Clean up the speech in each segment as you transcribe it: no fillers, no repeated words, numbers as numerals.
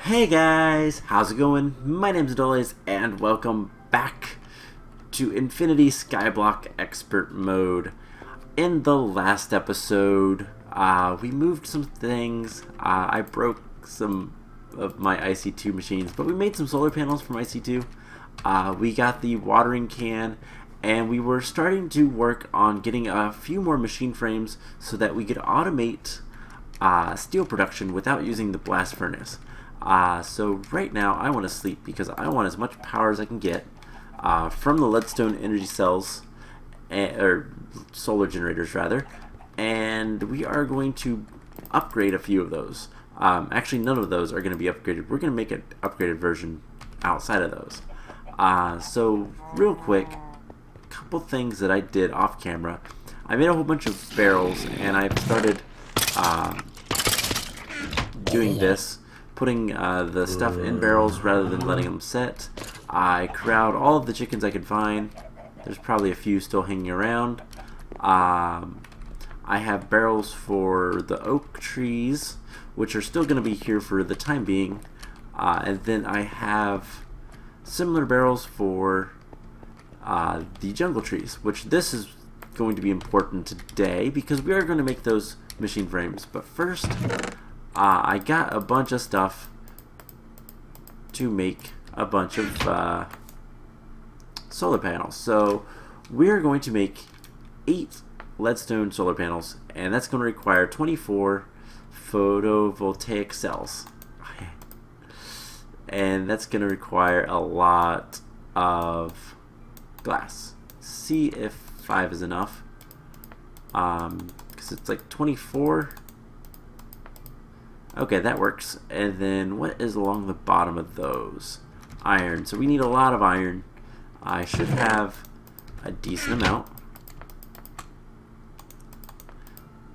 Hey guys, how's it going? My name's Adoles and welcome back to Infinity Skyblock Expert Mode. In the last episode, we moved some things. I broke some of my IC2 machines, but we made some solar panels from IC2. We got the watering can, and we were starting to work on getting a few more machine frames so that we could automate steel production without using the blast furnace. So right now I want to sleep because I want as much power as I can get from the leadstone energy cells, or solar generators rather, and we are going to upgrade a few of those. Actually, none of those are going to be upgraded. We're going to make an upgraded version outside of those. So real quick, a couple things that I did off camera. I made a whole bunch of barrels, and I started doing this, putting the stuff in barrels rather than letting them set. I corralled all of the chickens I could find. There's probably a few still hanging around. I have barrels for the oak trees, which are still going to be here for the time being. And then I have similar barrels for the jungle trees, which this is going to be important today because we are going to make those machine frames. But first, I got a bunch of stuff to make a bunch of solar panels. So we're going to make 8 leadstone solar panels, and that's going to require 24 photovoltaic cells. And that's going to require a lot of glass. See if 5 is enough. Because it's like 24. Okay, that works. And then what is along the bottom of those? Iron. So we need a lot of iron. I should have a decent amount.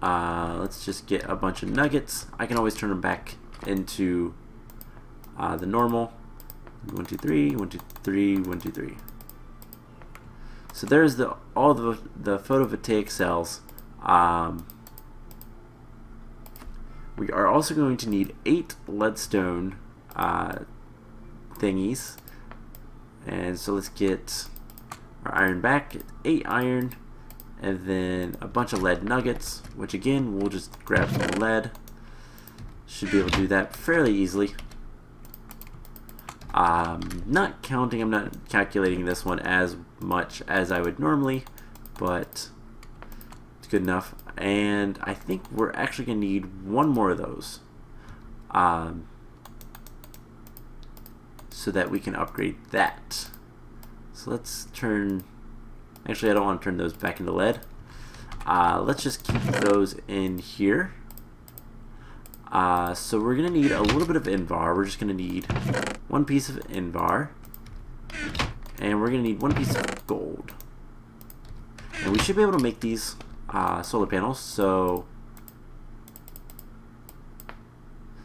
Let's just get a bunch of nuggets. I can always turn them back into the normal. 1, 2, 3, 1, 2, 3, 1, 2, 3. So there's all the photovoltaic cells. We are also going to need 8 leadstone thingies. And so let's get our iron back. 8 iron. And then a bunch of lead nuggets. Which again, we'll just grab some lead. Should be able to do that fairly easily. I'm not calculating this one as much as I would normally. But it's good enough. And I think we're actually going to need one more of those so that we can upgrade that. So let's turn, actually I don't want to turn those back into lead. Let's just keep those in here. So we're going to need a little bit of Invar. We're just going to need 1 piece of Invar, and we're going to need 1 piece of gold. And we should be able to make these solar panels, so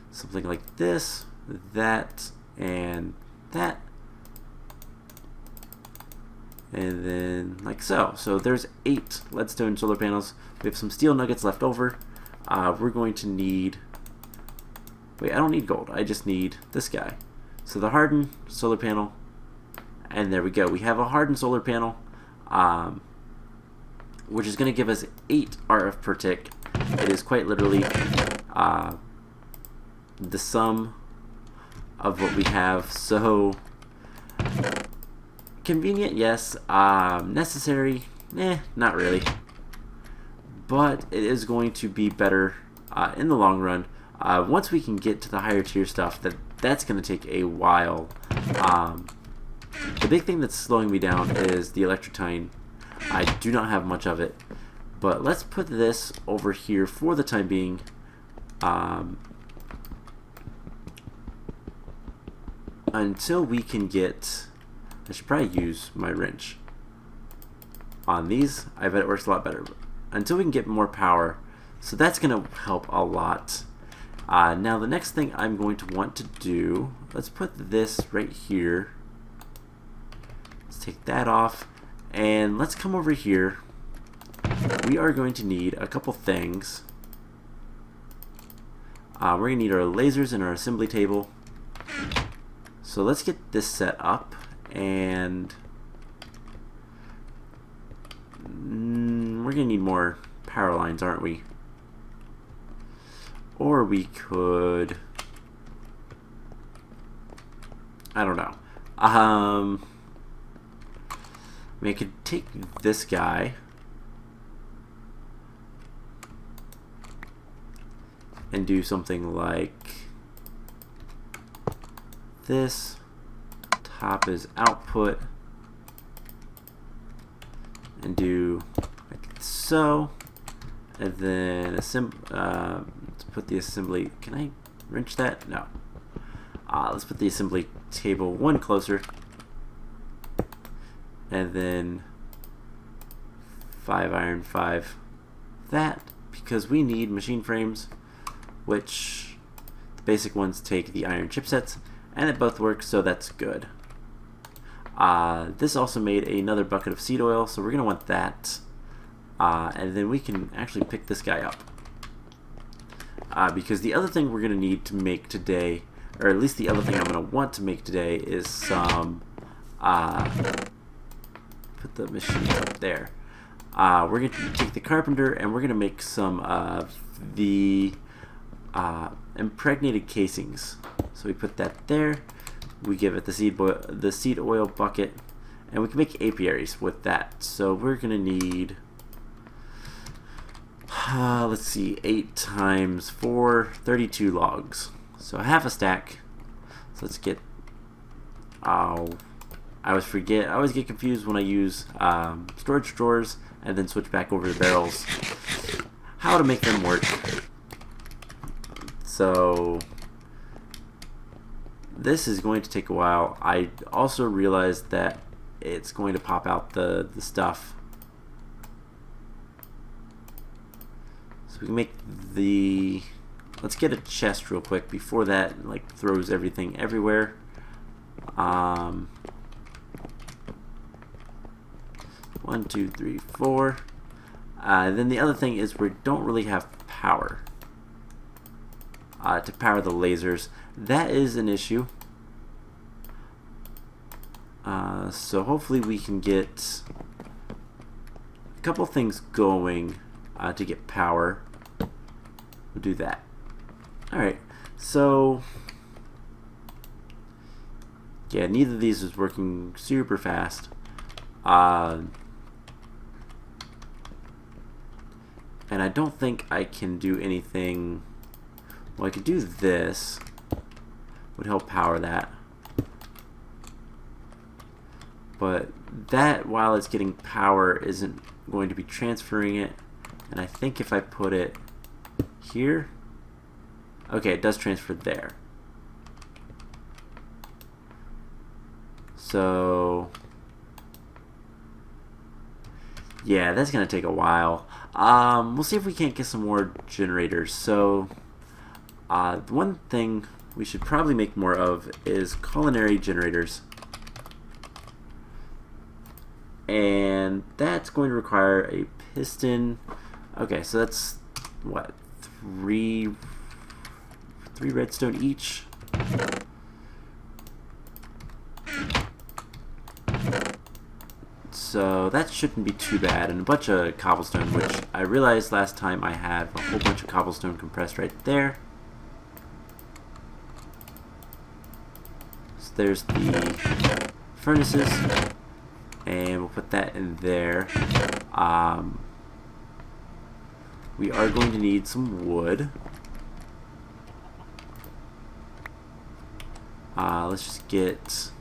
something like this, that, and that, and then like so. So there's 8 leadstone solar panels. We have some steel nuggets left over. We're going to need, wait, I don't need gold, I just need this guy. So the hardened solar panel, and there we go. We have a hardened solar panel, which is going to give us 8 RF per tick. It is quite literally the sum of what we have. So convenient, yes. Necessary, not really. But it is going to be better in the long run. Once we can get to the higher tier stuff, that's going to take a while. The big thing that's slowing me down is the electrotine. I do not have much of it, but let's put this over here for the time being. Until we can get, I should probably use my wrench on these. I bet it works a lot better. But until we can get more power, so that's going to help a lot. Now the next thing I'm going to want to do, let's put this right here. Let's take that off. And let's come over here. We are going to need a couple things. We're going to need our lasers and our assembly table. So let's get this set up, and we're gonna need more power lines, aren't we? Or we could, I don't know. I mean, I could take this guy and do something like this. Top is output, and do like so, and then let's put the assembly. Can I wrench that? No. Let's put the assembly table one closer, and then 5 iron, 5 that, because we need machine frames, which the basic ones take the iron chipsets, and it both works, so that's good. This also made another bucket of seed oil, so we're going to want that, and then we can actually pick this guy up, because the other thing we're going to need to make today, or at least the other thing I'm going to want to make today, is some, put the machine up there. We're going to take the carpenter and we're going to make some of the impregnated casings. So we put that there. We give it the seed oil bucket, and we can make apiaries with that. So we're going to need, let's see, 8 times 4, 32 logs. So half a stack. So let's get, I always get confused when I use storage drawers and then switch back over to barrels, how to make them work. So this is going to take a while. I also realized that it's going to pop out the stuff. So we can make the, let's get a chest real quick before that like throws everything everywhere. 1, 2, 3, 4. Then the other thing is we don't really have power to power the lasers. That is an issue. So hopefully we can get a couple things going to get power. We'll do that. Alright, so yeah, neither of these is working super fast. And I don't think I can do anything. Well, I could do this. Would help power that. But that, while it's getting power, isn't going to be transferring it. And I think if I put it here, okay, it does transfer there. So yeah, that's gonna take a while. We'll see if we can't get some more generators. So the one thing we should probably make more of is culinary generators, and that's going to require a piston. Okay, so that's what, three redstone each. So that shouldn't be too bad, and a bunch of cobblestone, which I realized last time I had a whole bunch of cobblestone compressed right there. So there's the furnaces, and we'll put that in there. We are going to need some wood. Let's just get...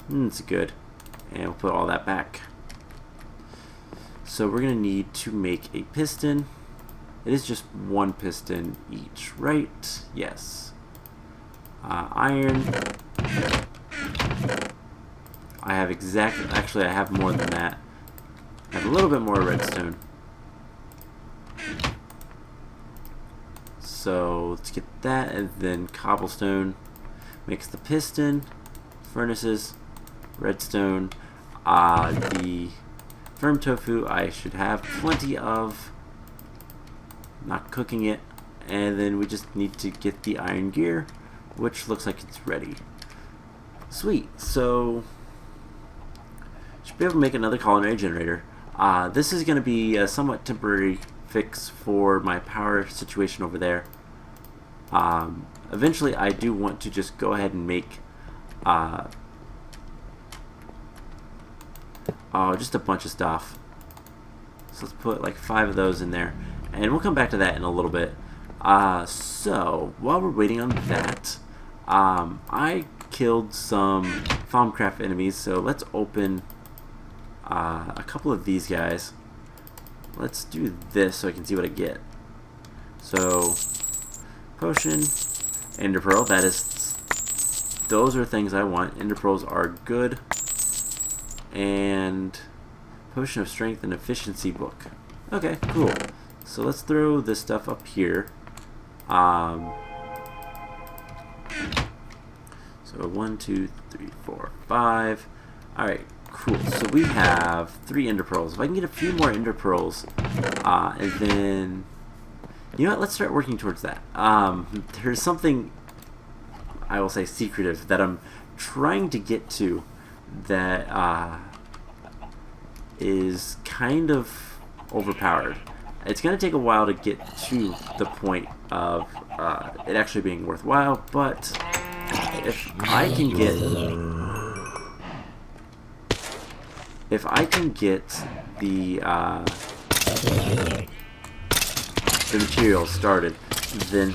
it's good. And we'll put all that back. So we're going to need to make a piston. It is just one piston each, right? Yes. Iron. I have actually I have more than that. I have a little bit more redstone. So let's get that, and then cobblestone makes the piston, furnaces, redstone. The firm tofu I should have plenty of. Not cooking it, and then we just need to get the iron gear, which looks like it's ready. Sweet. So should be able to make another culinary generator. This is going to be a somewhat temporary fix for my power situation over there. Eventually I do want to just go ahead and make just a bunch of stuff. So let's put like 5 of those in there, and we'll come back to that in a little bit. So while we're waiting on that, I killed some Thaumcraft enemies, so let's open a couple of these guys. Let's do this so I can see what I get. So potion, ender pearl, those are things I want. Ender pearls are good. And potion of strength and efficiency book. Okay, cool. So let's throw this stuff up here. So 1, 2, 3, 4, 5. Alright, cool. So we have 3 ender pearls. If I can get a few more ender pearls, and then, you know what, let's start working towards that. There's something, I will say, secretive that I'm trying to get to that is kind of overpowered. It's going to take a while to get to the point of it actually being worthwhile, but if I can get the materials started, then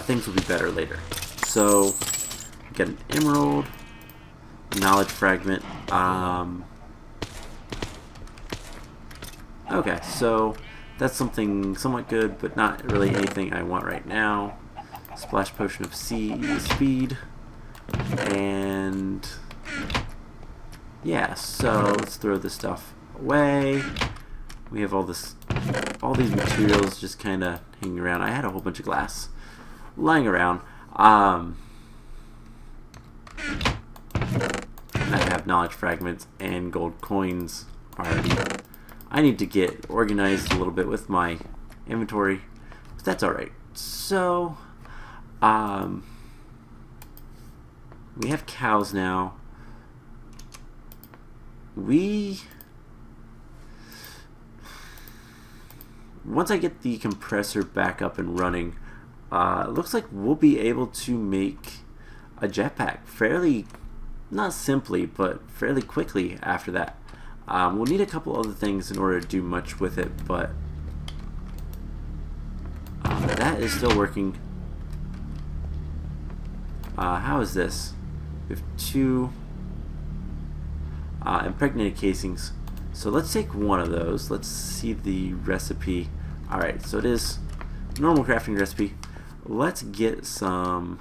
things will be better later. So get an emerald, knowledge fragment. Okay, so that's something somewhat good, but not really anything I want right now. Splash potion of speed, and yeah. So let's throw this stuff away. We have all these materials just kind of hanging around. I had a whole bunch of glass lying around. I have knowledge fragments and gold coins already. I need to get organized a little bit with my inventory, but that's alright. So, we have cows now. Once I get the compressor back up and running, it looks like we'll be able to make a jetpack fairly, not simply, but fairly quickly after that. We'll need a couple other things in order to do much with it, but that is still working. How is this? We have 2 impregnated casings. So let's take one of those. Let's see the recipe. Alright, so it is normal crafting recipe. Let's get some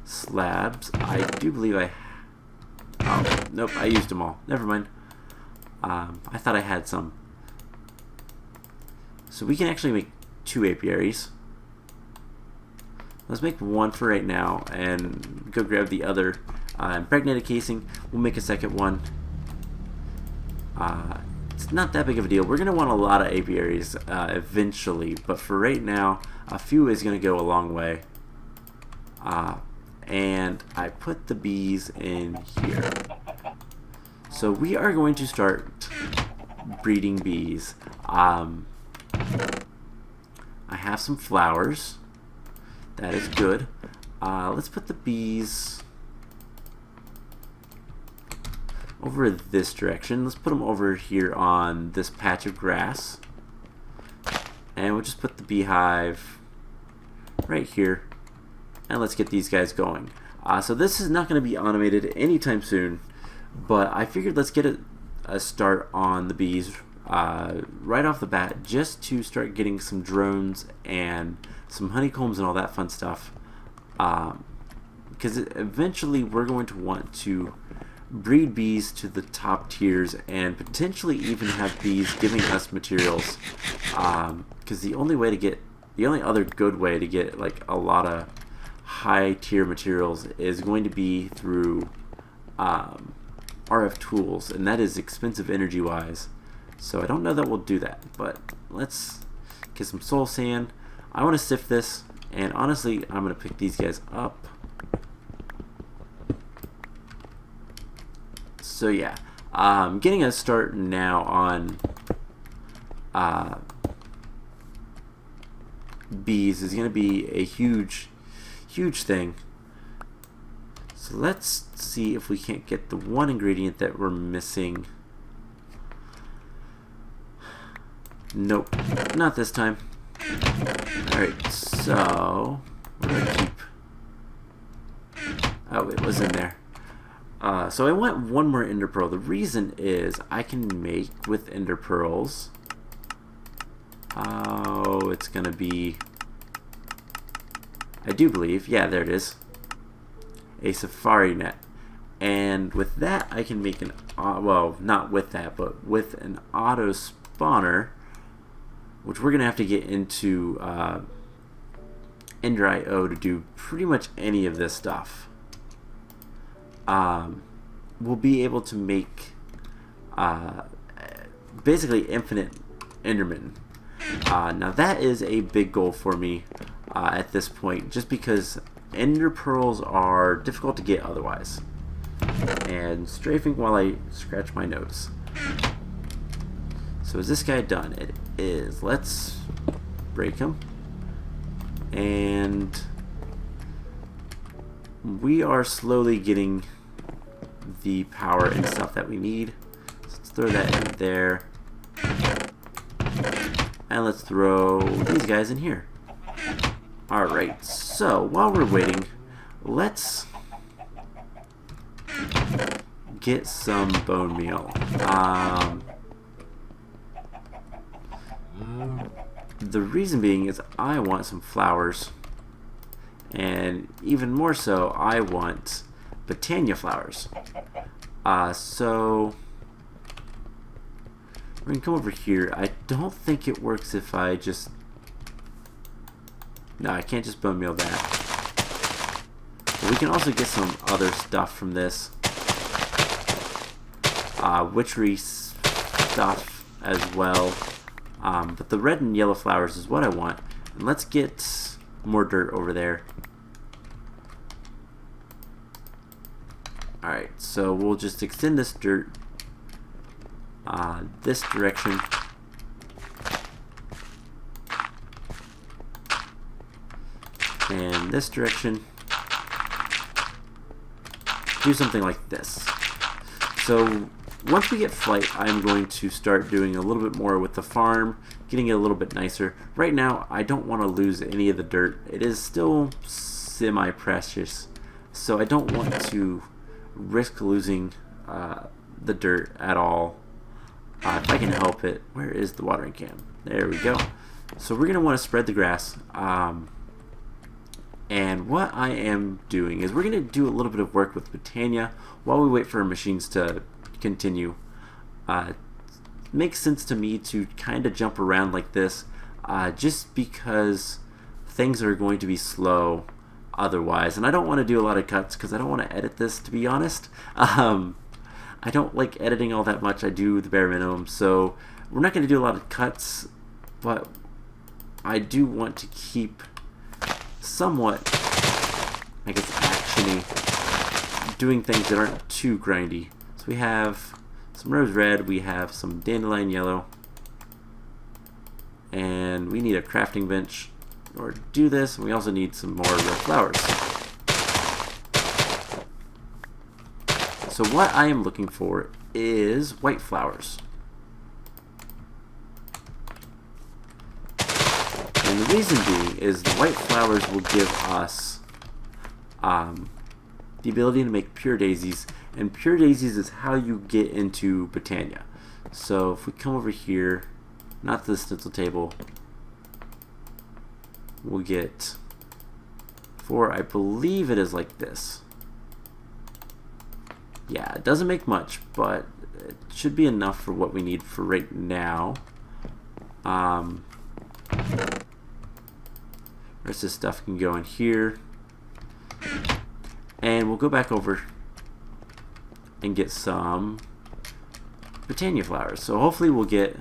slabs. I do believe oh, nope, I used them all. Never mind. I thought I had some. So we can actually make 2 apiaries. Let's make 1 for right now and go grab the other impregnated casing. We'll make a second one. It's not that big of a deal. We're going to want a lot of apiaries eventually, but for right now, a few is going to go a long way. And I put the bees in here. So we are going to start breeding bees. I have some flowers. That is good. Let's put the bees over this direction. Let's put them over here on this patch of grass. And we'll just put the beehive right here. And let's get these guys going. So this is not going to be automated anytime soon, but I figured let's get a start on the bees right off the bat, just to start getting some drones and some honeycombs and all that fun stuff, because eventually we're going to want to breed bees to the top tiers and potentially even have bees giving us materials, because the only other good way to get like a lot of high tier materials is going to be through RF tools, and that is expensive energy wise. So I don't know that we'll do that, but let's get some soul sand. I want to sift this, and honestly, I'm going to pick these guys up. So yeah, getting a start now on bees is going to be a huge thing. So let's see if we can't get the one ingredient that we're missing. Nope, not this time. Alright, so what do I keep? Oh, it was in there. So I want one more ender pearl. The reason is I can make with ender pearls. Oh, it's gonna be, I do believe, yeah, there it is, a safari net. And with that I can make an, well, not with that, but with an auto spawner, which we're gonna have to get into Ender.io to do pretty much any of this stuff. We'll be able to make basically infinite Endermen. Now that is a big goal for me at this point, just because Ender Pearls are difficult to get otherwise. And strafing while I scratch my nose. So is this guy done? It is. Let's break him. And we are slowly getting the power and stuff that we need. So let's throw that in there. And let's throw these guys in here. Alright, so while we're waiting, let's get some bone meal. The reason being is I want some flowers, and even more so I want Botania flowers. So we're gonna come over here. I don't think it works if I just, no, I can't just bone meal that. But we can also get some other stuff from this witchery stuff as well. But the red and yellow flowers is what I want. And let's get more dirt over there. Alright, so we'll just extend this dirt this direction. And this direction. Do something like this. So once we get flight, I'm going to start doing a little bit more with the farm, getting it a little bit nicer. Right now, I don't want to lose any of the dirt. It is still semi-precious, so I don't want to risk losing the dirt at all. If I can help it. Where is the watering can? There we go. So we're going to want to spread the grass. And what I am doing is we're going to do a little bit of work with Botania while we wait for our machines to continue. It makes sense to me to kind of jump around like this, just because things are going to be slow otherwise. And I don't want to do a lot of cuts because I don't want to edit this, to be honest. I don't like editing all that much. I do the bare minimum, so we're not going to do a lot of cuts, but I do want to keep somewhat, I guess, actiony, doing things that aren't too grindy. So we have some rose red, we have some dandelion yellow, and we need a crafting bench in order to do this, and we also need some more red flowers. So what I am looking for is white flowers. And the reason being is the white flowers will give us the ability to make pure daisies, and pure daisies is how you get into Botania. So if we come over here, not to the stencil table, we'll get 4, I believe it is like this. Yeah, it doesn't make much, but it should be enough for what we need for right now. Rest of this stuff can go in here. And we'll go back over and get some Botania flowers. So hopefully we'll get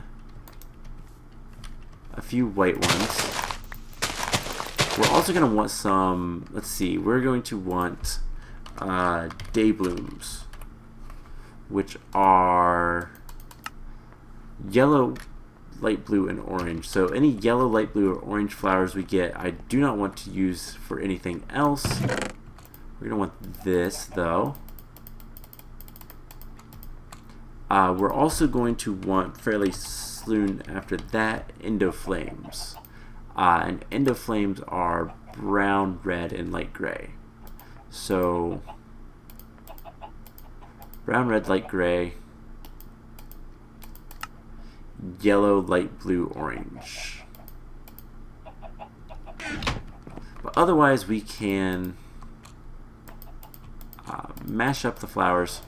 a few white ones. We're also going to want some, let's see, we're going to want day blooms, which are yellow, light blue, and orange. So any yellow, light blue, or orange flowers we get, I do not want to use for anything else. We're going to want this, though. We're also going to want, fairly soon after that, endoflames. And endoflames are brown, red, and light gray. So, brown, red, light gray, yellow, light blue, orange. But otherwise, we can mash up the flowers.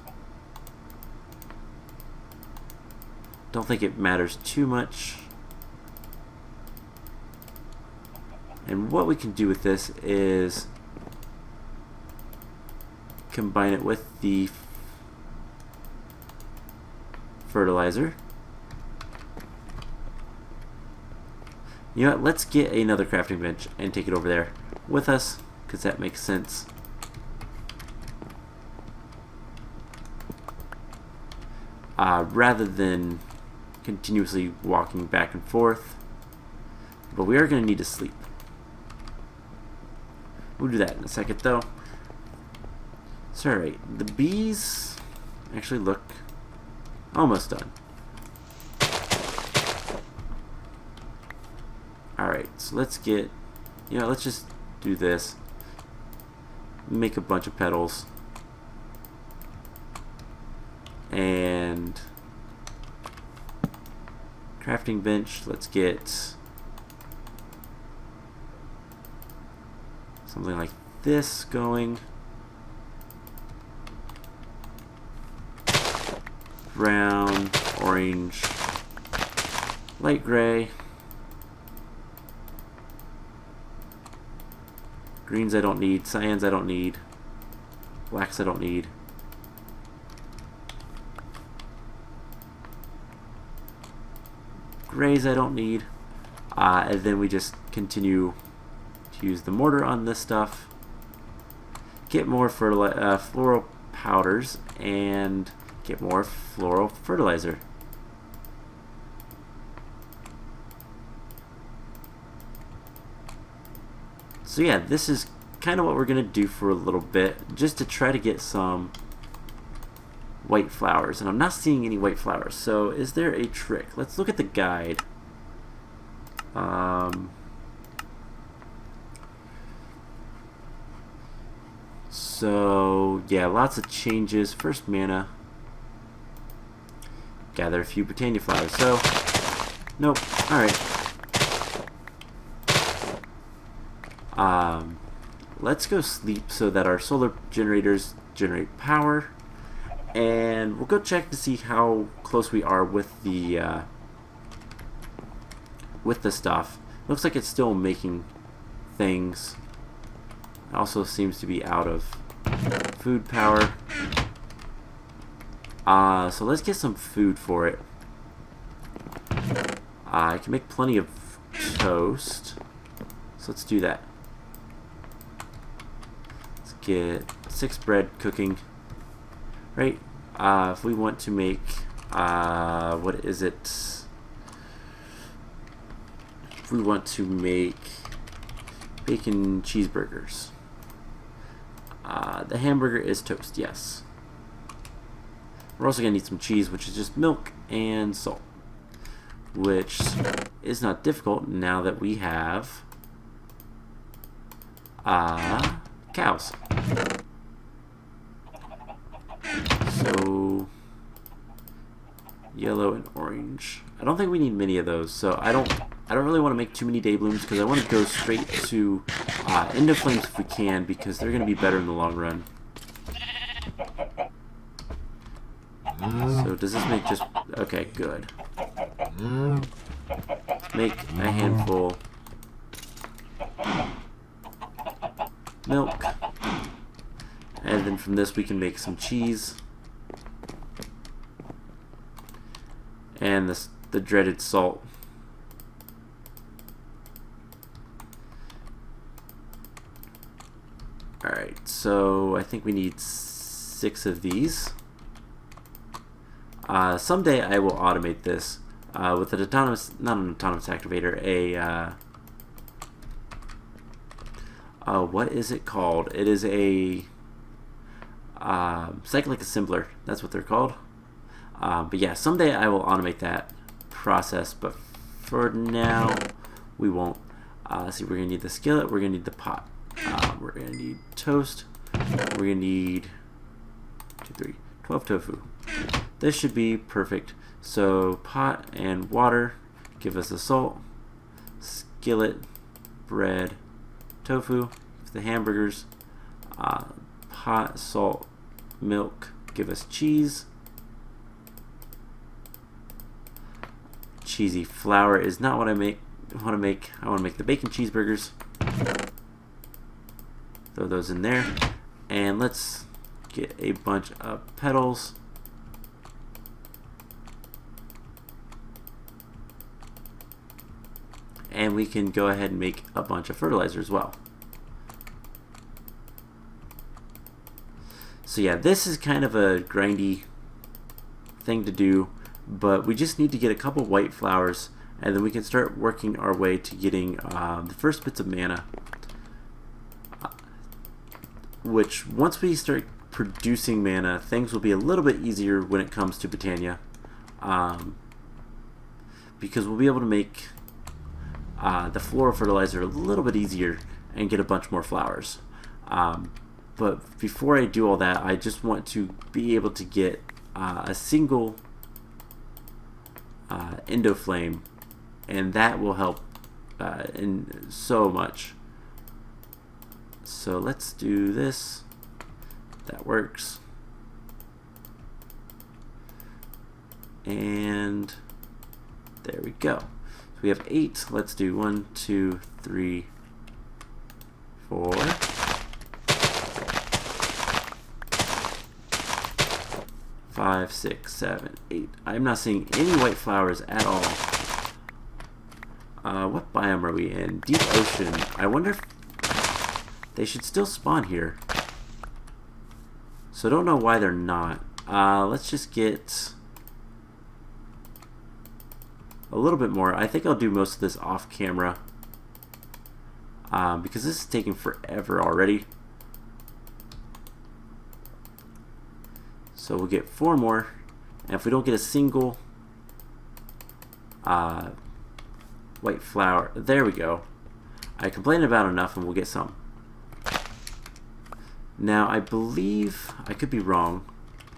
Don't think it matters too much. And what we can do with this is combine it with the fertilizer. You know what, let's get another crafting bench and take it over there with us, because that makes sense. Rather than continuously walking back and forth. But we are going to need to sleep. We'll do that in a second, though. So, alright, the bees actually look almost done. Alright, so let's get, let's just do this. Make a bunch of petals. And crafting bench, let's get something like this going. Brown, orange, light gray. Greens I don't need, cyans I don't need, blacks I don't need. Grays I don't need. And then we just continue to use the mortar on this stuff. Get more floral powders and get more floral fertilizer. So yeah, this is kind of what we're going to do for a little bit, just to try to get some white flowers. And I'm not seeing any white flowers, so is there a trick? Let's look at the guide. So yeah, lots of changes. First mana. Gather a few Botania flowers. So, nope. Alright. Let's go sleep so that our solar generators generate power. And we'll go check to see how close we are with the stuff. Looks like it's still making things. It also seems to be out of food power. So let's get some food for it. I can make plenty of toast. So let's do that. Let's get 6 bread cooking. Right? If we want to make, what is it? If we want to make bacon cheeseburgers. The hamburger is toast, yes. We're also going to need some cheese, which is just milk and salt. Which is not difficult now that we have cows. So yellow and orange. I don't think we need many of those, so I don't really want to make too many day blooms, because I want to go straight to endoflames if we can, because they're going to be better in the long run. So does this make just... Okay, good. Make a handful. Milk. And then from this we can make some cheese. And the dreaded salt. Alright, so I think we need 6 of these. Someday I will automate this with an autonomous, not an autonomous activator, what is it called? It is a cyclic assembler. That's what they're called. But yeah, someday I will automate that process, but for now we won't. Let's see, we're gonna need the skillet, we're gonna need the pot, we're gonna need toast, we're gonna need 12 tofu. This should be perfect. So pot and water give us the salt, skillet, bread, tofu, the hamburgers, pot, salt, milk give us cheese. Cheesy flour is not what I want to make. I want to make the bacon cheeseburgers. Throw those in there, and let's get a bunch of petals. And we can go ahead and make a bunch of fertilizer as well. So yeah, this is kind of a grindy thing to do, but we just need to get a couple white flowers, and then we can start working our way to getting the first bits of mana, which once we start producing mana, things will be a little bit easier when it comes to Botania, because we'll be able to make the floral fertilizer a little bit easier and get a bunch more flowers. But before I do all that, I just want to be able to get a single endoflame, and that will help in so much. So let's do this. That works. And there we go. So we have 8. Let's do 1, 2, 3, 4. 5, 6, 7, 8. I'm not seeing any white flowers at all. What biome are we in? Deep ocean. I wonder if they should still spawn here. So I don't know why they're not. Let's just get a little bit more. I think I'll do most of this off camera because this is taking forever already. So we'll get 4 more, and if we don't get a single white flower, there we go. I complained about enough, and we'll get some. Now I believe, I could be wrong.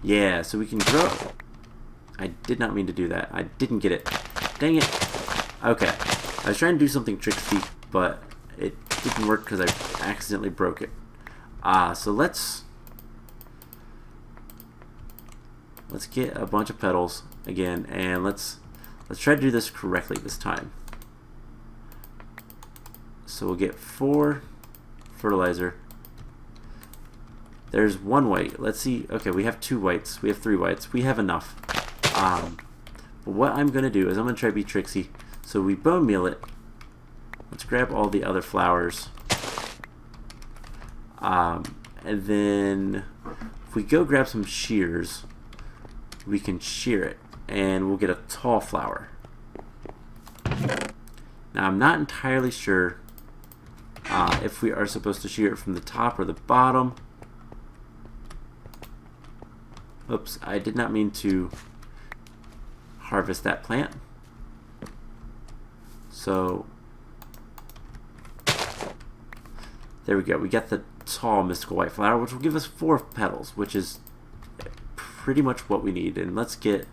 Yeah, so we can grow. I did not mean to do that. I didn't get it. Dang it. Okay, I was trying to do something tricksy, but it didn't work because I accidentally broke it. So let's get a bunch of petals again, and let's try to do this correctly this time. So we'll get 4 fertilizer. There's 1 white. Let's see. Okay, we have 2 whites. We have 3 whites. We have enough. But what I'm going to do is I'm going to try to be tricksy. So we bone meal it. Let's grab all the other flowers. And then if we go grab some shears, we can shear it, and we'll get a tall flower. Now I'm not entirely sure if we are supposed to shear it from the top or the bottom. Oops, I did not mean to harvest that plant. So there we go. We got the tall mystical white flower, which will give us 4 petals, which is pretty much what we need. And let's get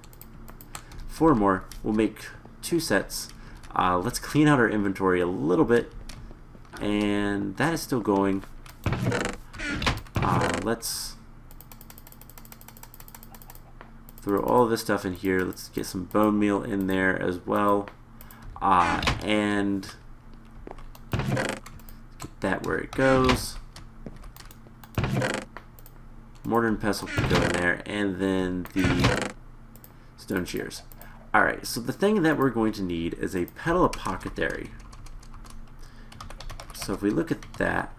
4 more. We'll make 2 sets. Let's clean out our inventory a little bit, and that is still going. Let's throw all of this stuff in here. Let's get some bone meal in there as well, and get that where it goes. Mortar and pestle can go in there, and then the stone shears. Alright, so the thing that we're going to need is a petal apothecary. So if we look at that,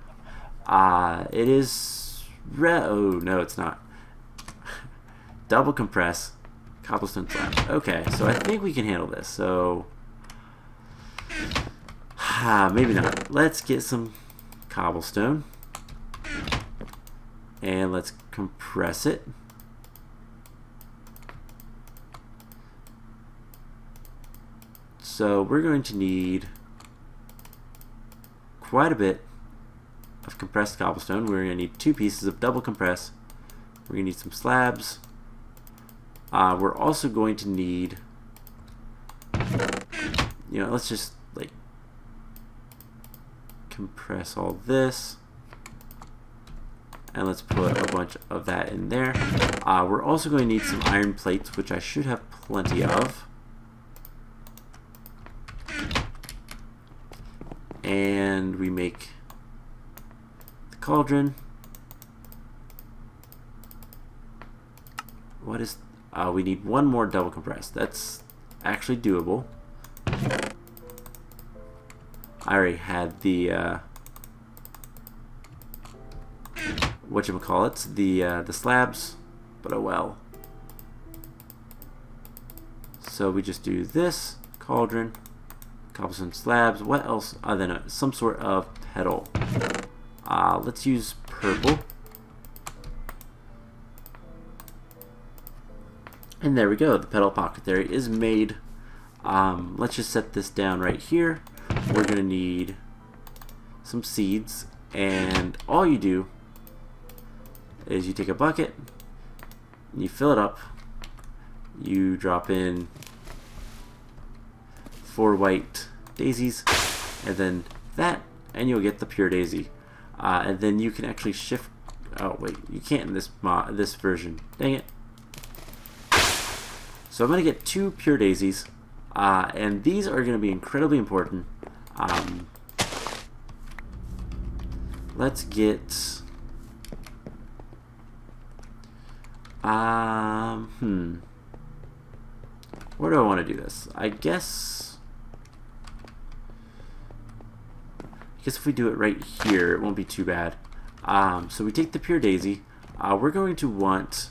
It is oh no, it's not. Double compress cobblestone slab. Okay, so I think we can handle this. So maybe not. Let's get some cobblestone and let's compress it. So we're going to need quite a bit of compressed cobblestone. We're going to need 2 pieces of double compress. We're going to need some slabs. We're also going to need, let's just like compress all this, and let's put a bunch of that in there. We're also going to need some iron plates, which I should have plenty of. And we make the cauldron. What is... we need 1 more double compressed. That's actually doable. I already had the whatchamacallits, the slabs, but oh well. So we just do this cauldron, cobblestone slabs. What else other than some sort of petal? Let's use purple. And there we go, the petal apothecary is made. Let's just set this down right here. We're going to need some seeds, and all you do is you take a bucket, and you fill it up, you drop in 4 white daisies, and then that, and you'll get the pure daisy. And then you can actually shift, oh wait, you can't in this version, dang it. So I'm going to get 2 pure daisies, and these are going to be incredibly important. Let's get... Where do I want to do this? I guess if we do it right here, it won't be too bad. So we take the pure daisy. We're going to want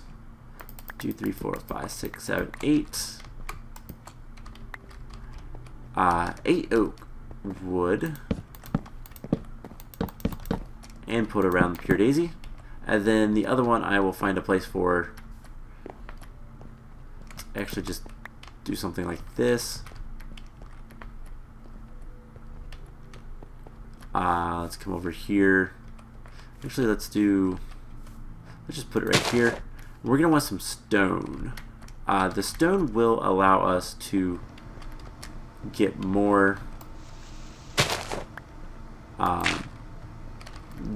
2, 3, 4, 5, 6, 7, 8. 8 oak wood, and put around the pure daisy. And then the other one I will find a place for. Actually, just do something like this. Let's come over here. Actually, let's just put it right here. We're gonna want some stone. The stone will allow us to get more,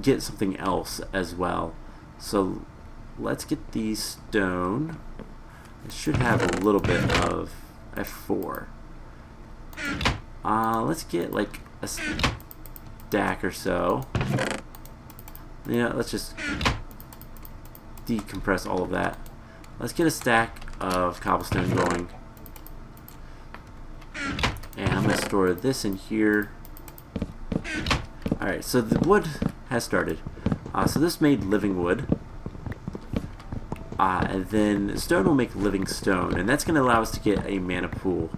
get something else as well. So let's get the stone. It should have a little bit of F4. Let's get like a stack or so. Let's just decompress all of that. Let's get a stack of cobblestone going. And I'm going to store this in here. Alright, so the wood has started. So this made living wood. And then stone will make living stone. And that's going to allow us to get a mana pool.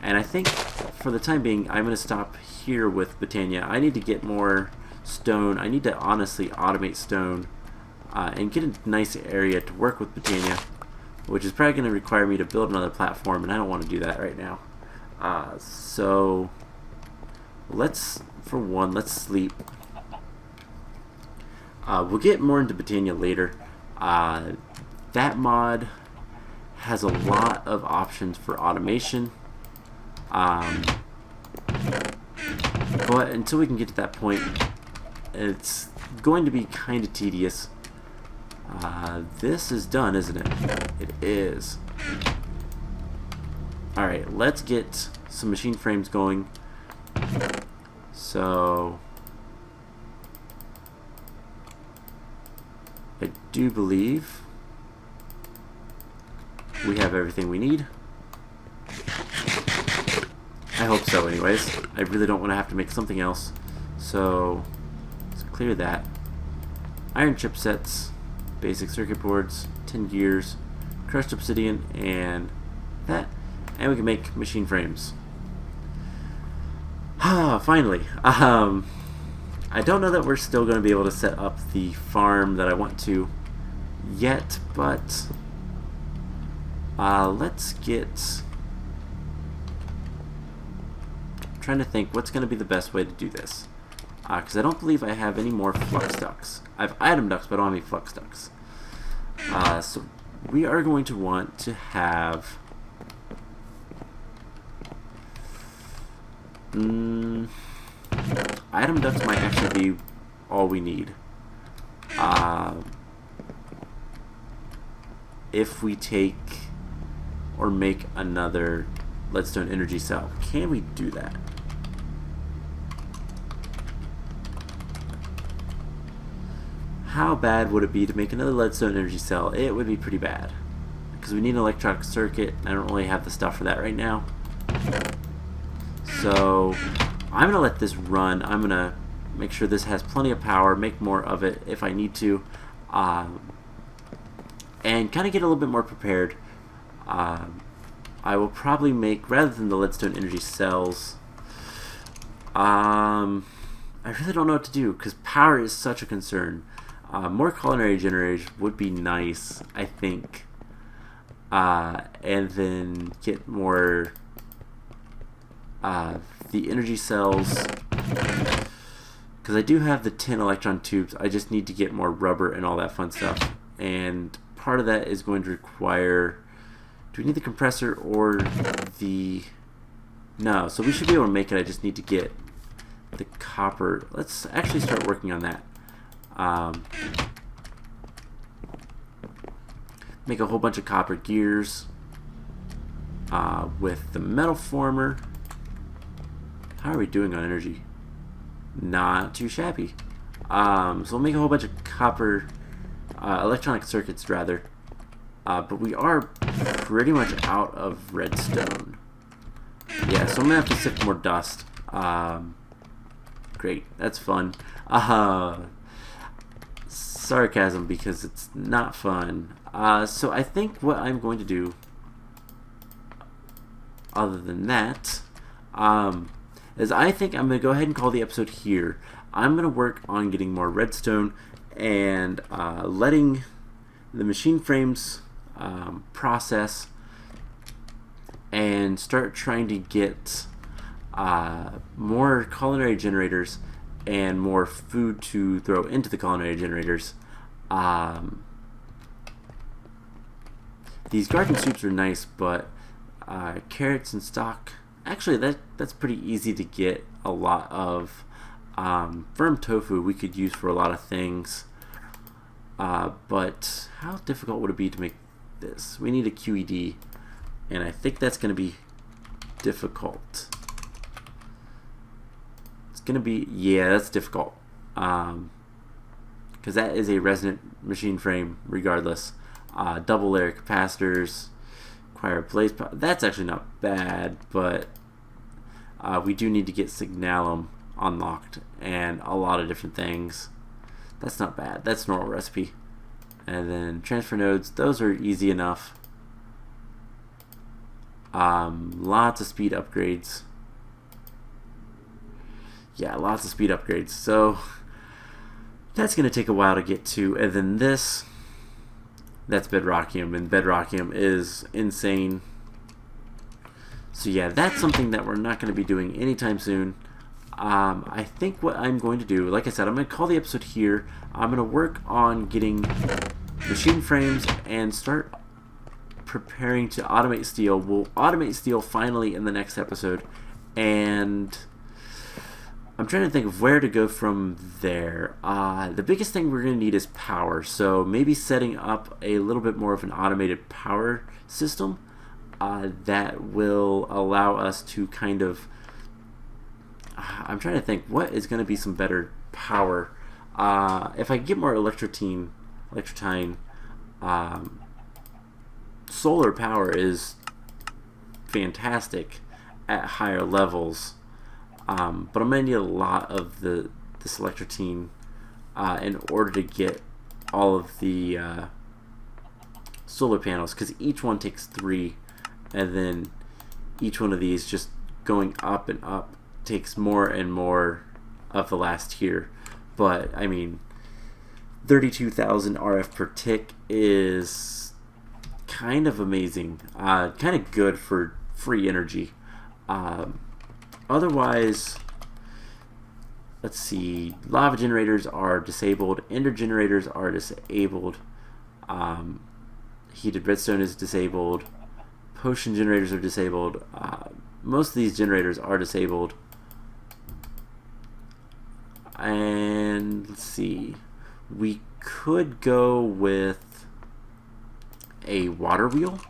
And I think for the time being, I'm going to stop here with Botania. I need to get more stone. I need to honestly automate stone. And get a nice area to work with Botania. Which is probably going to require me to build another platform. And I don't want to do that right now. So let's sleep. We'll get more into Botania later. That mod has a lot of options for automation. But until we can get to that point, it's going to be kind of tedious. This is done, isn't it? It is. Alright, let's get some machine frames going. So I do believe we have everything we need. I hope so anyways. I really don't want to have to make something else. So let's clear that. iron chipsets, basic circuit boards, 10 gears, crushed obsidian, and that. And we can make machine frames. Finally. I don't know that we're still going to be able to set up the farm that I want to yet, but let's get... I'm trying to think what's going to be the best way to do this. Because I don't believe I have any more flux ducts. I have item ducts, but I don't have any flux ducts. So we are going to want to have... item ducts might actually be all we need. If we take or make another leadstone energy cell, can we do that? How bad would it be to make another leadstone energy cell? It would be pretty bad, because we need an electronic circuit. I don't really have the stuff for that right now. So I'm going to let this run. I'm going to make sure this has plenty of power, make more of it if I need to, and kind of get a little bit more prepared. I will probably make, rather than the leadstone energy cells, I really don't know what to do, because power is such a concern. More culinary generators would be nice, I think, and then get more the energy cells, because I do have the 10 electron tubes. I just need to get more rubber and all that fun stuff, and part of that is going to require, do we need the compressor or the, no, so we should be able to make it. I just need to get the copper. Let's actually start working on that. Make a whole bunch of copper gears with the metal former. How are we doing on energy? Not too shabby. So we'll make a whole bunch of copper electronic circuits rather, but we are pretty much out of redstone. Yeah, so I'm gonna have to sift more dust. Great, that's fun. Sarcasm, because it's not fun. So I think what I'm going to do, other than that, is I think I'm going to go ahead and call the episode here. I'm going to work on getting more redstone and letting the machine frames process, and start trying to get more culinary generators and more food to throw into the culinary generators. These garden soups are nice, but carrots and stock, actually that's pretty easy to get. A lot of firm tofu we could use for a lot of things, but how difficult would it be to make this? We need a QED, and I think that's going to be difficult. It's going to be, yeah, that's difficult, because that is a resonant machine frame regardless. Double layer capacitors, require blaze power. That's actually not bad, but we do need to get signalum unlocked and a lot of different things. That's not bad. That's normal recipe. And then transfer nodes, those are easy enough. Lots of speed upgrades. Yeah, lots of speed upgrades. So that's going to take a while to get to. And then this, that's bedrockium, and bedrockium is insane. So yeah, that's something that we're not going to be doing anytime soon. I think what I'm going to do, like I said, I'm going to call the episode here. I'm going to work on getting machine frames and start preparing to automate steel. We'll automate steel finally in the next episode, and I'm trying to think of where to go from there. The biggest thing we're going to need is power, so maybe setting up a little bit more of an automated power system that will allow us to kind of, I'm trying to think what is going to be some better power. If I get more electrotine, solar power is fantastic at higher levels, but I'm going to need a lot of this electrotine in order to get all of the solar panels, because each one takes 3, and then each one of these just going up and up takes more and more of the last tier. But I mean, 32,000 RF per tick is kind of amazing, kind of good for free energy. Otherwise, let's see, lava generators are disabled, ender generators are disabled, heated redstone is disabled, potion generators are disabled, most of these generators are disabled. And let's see, we could go with a water wheel.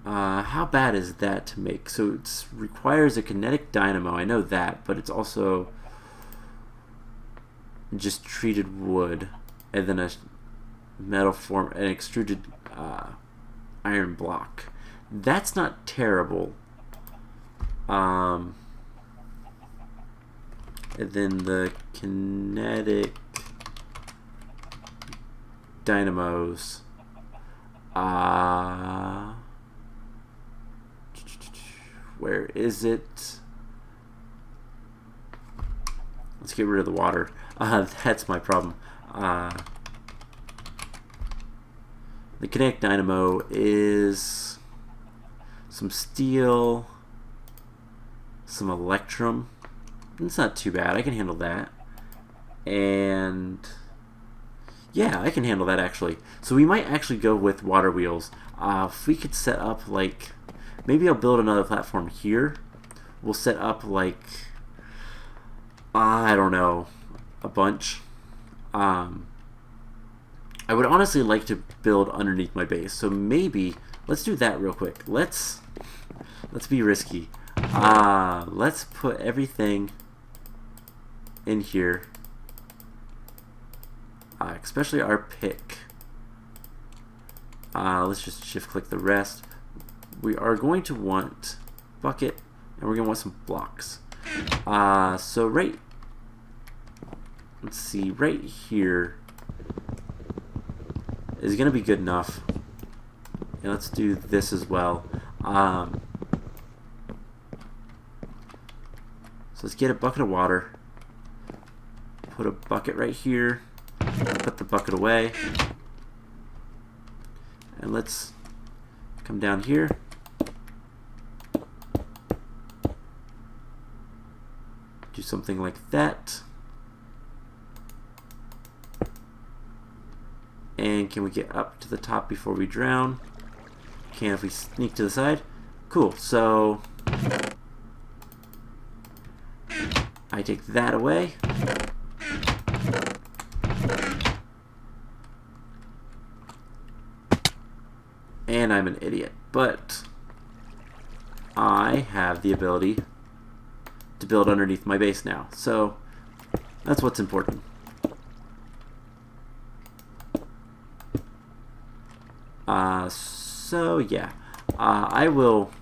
How bad is that to make? So it requires a kinetic dynamo, I know that, but it's also just treated wood and then a metal form, an extruded iron block. That's not terrible. And then the kinetic dynamos. Where is it? Let's get rid of the water. That's my problem. The kinetic dynamo is some steel, some electrum. It's not too bad. I can handle that. And yeah, I can handle that actually. So we might actually go with water wheels. If we could set up like, maybe I'll build another platform here. We'll set up like, I don't know, a bunch. I would honestly like to build underneath my base. So maybe let's do that real quick. Let's be risky. Let's put everything in here, especially our pick. Let's just shift click the rest. We are going to want bucket, and we're going to want some blocks. So let's see, right here is going to be good enough. And let's do this as well. So let's get a bucket of water. Put a bucket right here. Put the bucket away. And let's come down here. Do something like that. And can we get up to the top before we drown? Can if we sneak to the side? Cool, so I take that away. And I'm an idiot, but I have the ability to build underneath my base now. So that's what's important. So yeah, I will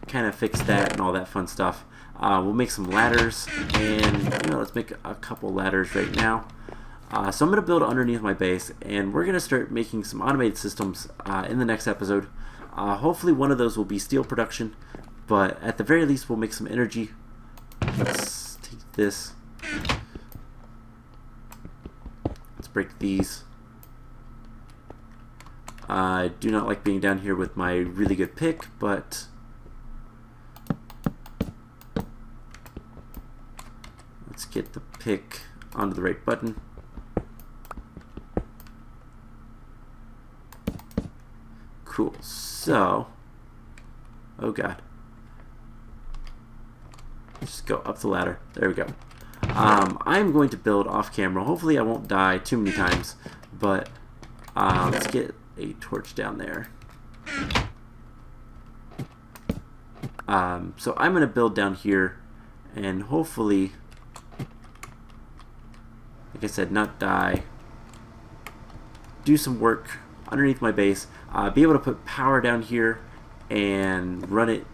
kind of fix that and all that fun stuff. We'll make some ladders, and let's make a couple ladders right now. So I'm going to build underneath my base, and we're going to start making some automated systems in the next episode. Hopefully one of those will be steel production, but at the very least we'll make some energy. Let's take this. Let's break these. I do not like being down here with my really good pick, but let's get the pick onto the right button. Cool. So, oh god. Just go up the ladder. There we go. I'm going to build off camera. Hopefully I won't die too many times, but let's get a torch down there. So I'm going to build down here and hopefully, like I said, not die. Do some work underneath my base. Be able to put power down here and run it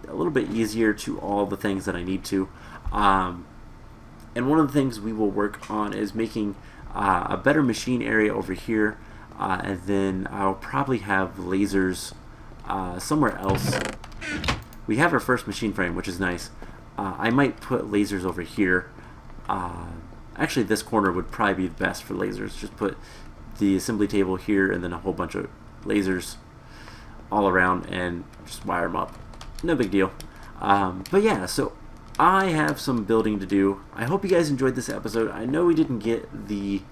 a little bit easier to all the things that I need to. And one of the things we will work on is making a better machine area over here, and then I'll probably have lasers somewhere else. We have our first machine frame, which is nice. I might put lasers over here. Actually, this corner would probably be the best for lasers. Just put the assembly table here and then a whole bunch of lasers all around and just wire them up. No big deal. But yeah, so I have some building to do. I hope you guys enjoyed this episode. I know we didn't get the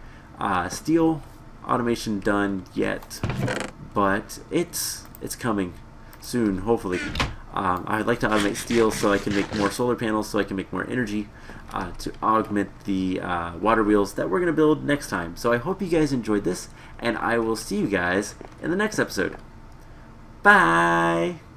steel automation done yet, but it's coming soon, hopefully. I'd like to automate steel so I can make more solar panels, so I can make more energy to augment the water wheels that we're going to build next time. So I hope you guys enjoyed this, and I will see you guys in the next episode. Bye!